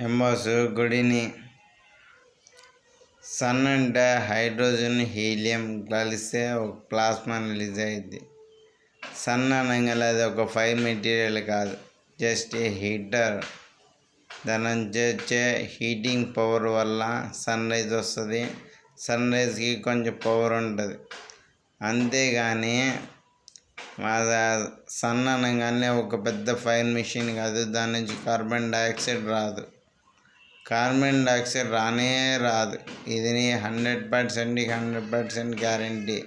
Emboss గుడిని sun అంటే hydrogen helium కలిస్తే ఒక ప్లాస్మా రిలీజ్ అయ్యింది. సన్ అనగానే అది ఒక ఫైర్ మెటీరియల్ కాదు, జస్ట్ ఏ హీటర్. దాని నుంచి వచ్చే హీటింగ్ పవర్ వల్ల సన్ రైజ్ వస్తుంది. సన్ రైజ్కి కొంచెం పవర్ ఉంటుంది. అంతేగాని సన్ అనగానే ఒక పెద్ద ఫైర్ మిషన్ కాదు. దాని నుంచి కార్బన్ డైఆక్సైడ్ రాదు. కార్బన్ డైఆక్సైడ్ రానే రాదు. ఇది 100% గ్యారంటీ.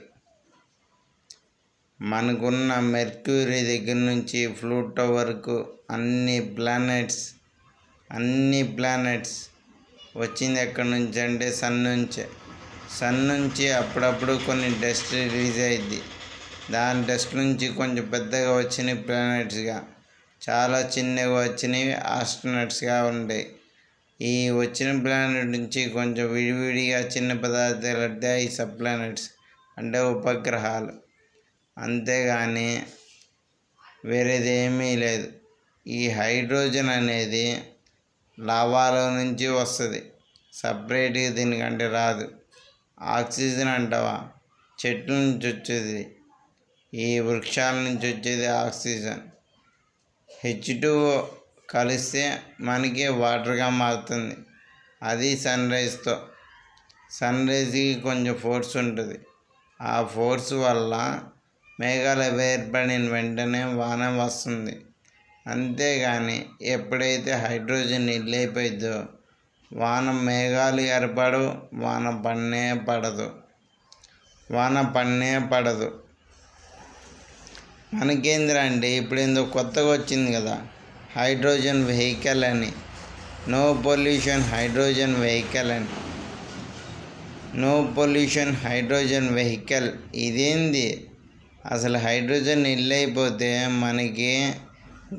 మనకున్న మెర్క్యూరీ దగ్గర నుంచి ప్లూటో వరకు అన్ని ప్లానెట్స్ వచ్చింది ఎక్కడి నుంచి అంటే సన్ నుంచే. సన్ నుంచి అప్పుడప్పుడు కొన్ని డస్ట్ రిలీజ్ అయ్యిద్ది. దాని డస్ట్ నుంచి కొంచెం పెద్దగా వచ్చినవి ప్లానెట్స్గా, చాలా చిన్నగా వచ్చినవి ఆస్ట్రోనట్స్గా ఉంటాయి. ఈ వచ్చిన ప్లానెట్ నుంచి కొంచెం విడివిడిగా చిన్న పదార్థాలు అంటే ఈ సబ్ ప్లానెట్స్ అంటే ఉపగ్రహాలు. అంతేగాని వేరేది ఏమీ లేదు. ఈ హైడ్రోజన్ అనేది లావాలో నుంచి వస్తుంది, సపరేట్గా దీనికంటే రాదు. ఆక్సిజన్ అంటావా, చెట్ల నుంచి వచ్చేది, ఈ వృక్షాల నుంచి వచ్చేది ఆక్సిజన్. H2O కలిస్తే మనకి వాటర్గా మారుతుంది. అది సన్ రైజ్కి కొంచెం ఫోర్స్ ఉంటుంది. ఆ ఫోర్స్ వల్ల మేఘాలు ఏర్పడిన వెంటనే వాన వస్తుంది. అంతేగాని ఎప్పుడైతే హైడ్రోజన్ అయిపోయిద్దో మేఘాలు ఏర్పడవు, వాన పడనే పడదు. మనకేంద్రా అంటే ఇప్పుడు ఏందో కొత్తగా వచ్చింది కదా హైడ్రోజన్ వెహికల్ అని, నో పొల్యూషన్ హైడ్రోజన్ వెహికల్. ఇదేంది అసలు? హైడ్రోజన్ అయిపోతే మనకి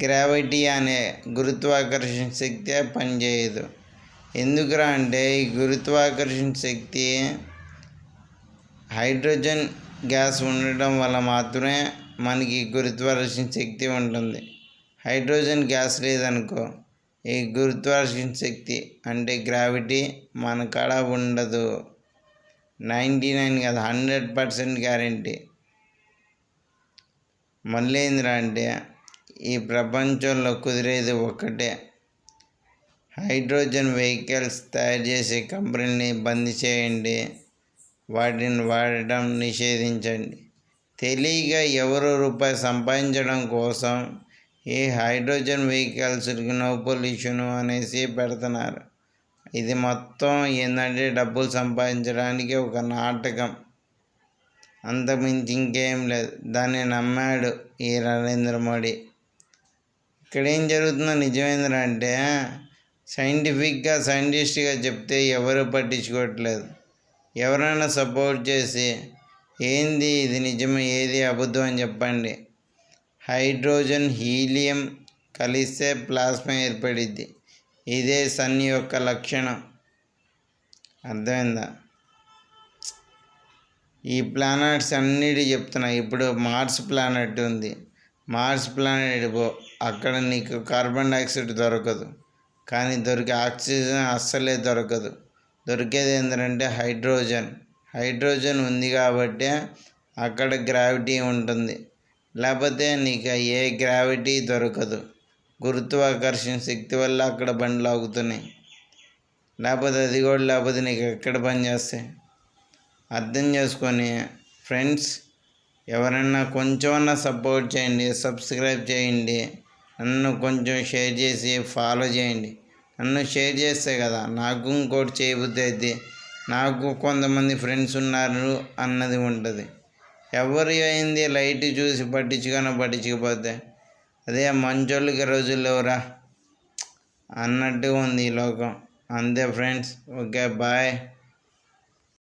గ్రావిటీ అనే గురుత్వాకర్షణ శక్తి పనిచేయదు. ఎందుకురా అంటే ఈ గురుత్వాకర్షణ శక్తి హైడ్రోజన్ గ్యాస్ ఉండటం వల్ల మాత్రమే మనకి గురుత్వాకర్షణ శక్తి ఉంటుంది. హైడ్రోజన్ గ్యాస్ లేదనుకో ఈ గురుత్వాకర్షణ శక్తి అంటే గ్రావిటీ మన కాడ ఉండదు. 99 కాదు 100% గ్యారంటీ. మళ్ళీ ఏందిరా అంటే ఈ ప్రపంచంలో కుదిరేది ఒక్కటే, హైడ్రోజన్ వెహికల్స్ తయారు చేసే కంపెనీని బంద్ చేయండి, వాటిని వాడటం నిషేధించండి. తెలియగా ఎవరో రూపాయి సంపాదించడం కోసం ఈ హైడ్రోజన్ వెహికల్స్కి నో పొల్యూషన్ అనేసి పెడుతున్నారు. ఇది మొత్తం ఏంటంటే డబ్బులు సంపాదించడానికి ఒక నాటకం, అంతకుమించి ఇంకేం లేదు. దాన్ని నమ్మాడు ఈ నరేంద్ర మోడీ. ఇక్కడ ఏం జరుగుతుందో నిజమేంద్రంటే సైంటిస్ట్గా చెప్తే ఎవరు పట్టించుకోవట్లేదు. ఎవరైనా సపోర్ట్ చేసి ఏంది ఇది నిజమే ఏది అబద్ధం అని చెప్పండి. హైడ్రోజన్ హీలియం కలిస్తే ప్లాస్మా ఏర్పడిద్ది. ఇదే సన్ యొక్క లక్షణం. అర్థమైందా? ఈ ప్లానెట్స్ అన్నిటి చెప్తున్నా. ఇప్పుడు మార్స్ ప్లానెట్ ఉంది. మార్స్ ప్లానెట్ అక్కడ నీకు కార్బన్ డైఆక్సైడ్ దొరకదు, కానీ దొరికే ఆక్సిజన్ అస్సలే దొరకదు. దొరికేది ఏంటంటే హైడ్రోజన్ ఉంది కాబట్టి అక్కడ గ్రావిటీ ఉంటుంది. లేకపోతే నీకు ఏ గ్రావిటీ దొరకదు. గురుత్వాకర్షణ శక్తి వల్ల అక్కడ బండ్లు ఆగుతున్నాయి. లేకపోతే అది కూడా లేకపోతే నీకు ఎక్కడ పని చేస్తాయి? అర్థం చేసుకొని ఫ్రెండ్స్, ఎవరైనా కొంచెమన్నా సపోర్ట్ చేయండి, సబ్స్క్రైబ్ చేయండి, నన్ను కొంచెం షేర్ చేసి ఫాలో చేయండి. నన్ను షేర్ చేస్తే కదా నాకు ఇంకోటి చేయబుద్ధి అయితే, నాకు కొంతమంది ఫ్రెండ్స్ ఉన్నారు అన్నది ఉంటుంది. ఎవరు అయింది లైట్ చూసి పట్టించుకోకపోతే అదే మంచోళ్ళకి రోజులు ఎవరా అన్నట్టుగా ఉంది ఈ లోకం. అంతే ఫ్రెండ్స్, ఓకే బాయ్.